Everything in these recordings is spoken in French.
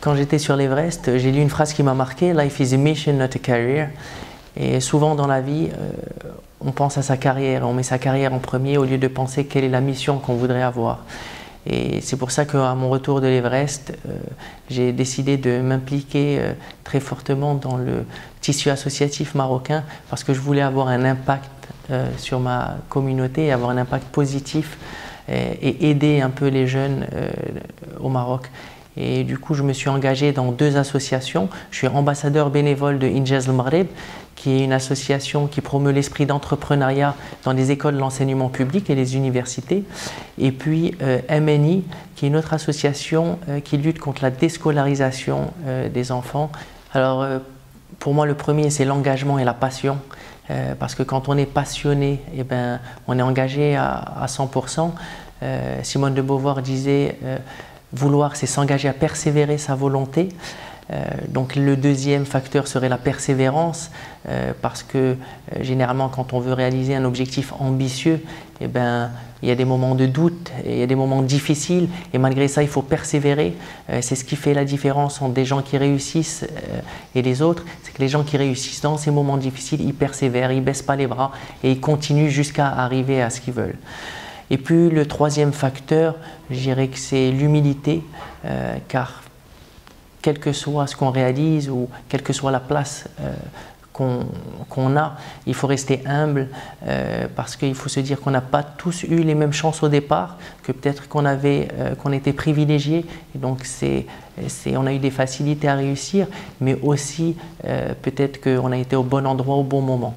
Quand j'étais sur l'Everest, j'ai lu une phrase qui m'a marqué, « Life is a mission, not a career ». Et souvent dans la vie, on pense à sa carrière, on met sa carrière en premier au lieu de penser quelle est la mission qu'on voudrait avoir. Et c'est pour ça qu'à mon retour de l'Everest, j'ai décidé de m'impliquer très fortement dans le tissu associatif marocain parce que je voulais avoir un impact sur ma communauté, avoir un impact positif et aider un peu les jeunes au Maroc. Et du coup, je me suis engagé dans 2 associations. Je suis ambassadeur bénévole de Injaz El Maghreb, qui est une association qui promeut l'esprit d'entrepreneuriat dans les écoles de l'enseignement public et les universités. Et puis MNI, qui est une autre association qui lutte contre la déscolarisation des enfants. Alors, pour moi, le premier, c'est l'engagement et la passion. Parce que quand on est passionné, eh ben, on est engagé à 100%. Simone de Beauvoir disait vouloir, c'est s'engager à persévérer sa volonté. Donc le deuxième facteur serait la persévérance, parce que généralement quand on veut réaliser un objectif ambitieux, eh ben, il y a des moments de doute, il y a des moments difficiles, et malgré ça il faut persévérer. C'est ce qui fait la différence entre des gens qui réussissent et les autres, c'est que les gens qui réussissent dans ces moments difficiles, ils persévèrent, ils ne baissent pas les bras et ils continuent jusqu'à arriver à ce qu'ils veulent. Et puis le troisième facteur, je dirais que c'est l'humilité, car quel que soit ce qu'on réalise ou quelle que soit la place qu'on a, il faut rester humble parce qu'il faut se dire qu'on n'a pas tous eu les mêmes chances au départ, que peut-être qu'on était privilégiés, et donc on a eu des facilités à réussir, mais aussi peut-être qu'on a été au bon endroit au bon moment.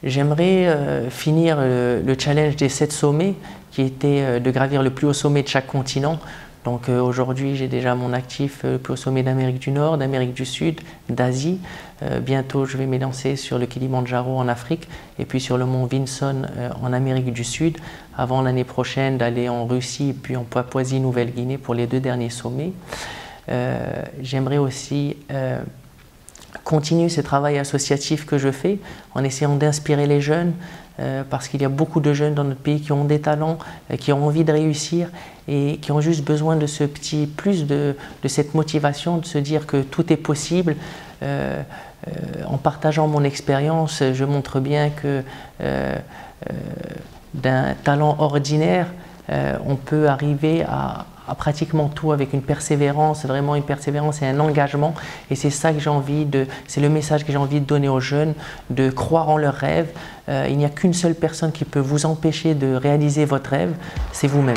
J'aimerais finir le challenge des 7 sommets qui était de gravir le plus haut sommet de chaque continent. Donc aujourd'hui, j'ai déjà à mon actif le plus haut sommet d'Amérique du Nord, d'Amérique du Sud, d'Asie. Bientôt, je vais m'élancer sur le Kilimandjaro en Afrique et puis sur le mont Vinson en Amérique du Sud, avant l'année prochaine d'aller en Russie et puis en Papouasie-Nouvelle-Guinée pour les 2 derniers sommets. J'aimerais aussi continuer ce travail associatif que je fais en essayant d'inspirer les jeunes, parce qu'il y a beaucoup de jeunes dans notre pays qui ont des talents, qui ont envie de réussir et qui ont juste besoin de ce petit plus de cette motivation, de se dire que tout est possible. En partageant mon expérience, je montre bien que d'un talent ordinaire, on peut arriver à pratiquement tout avec une persévérance, vraiment une persévérance et un engagement. Et c'est ça que j'ai envie c'est le message que j'ai envie de donner aux jeunes, de croire en leurs rêves. Il n'y a qu'une seule personne qui peut vous empêcher de réaliser votre rêve, c'est vous-même.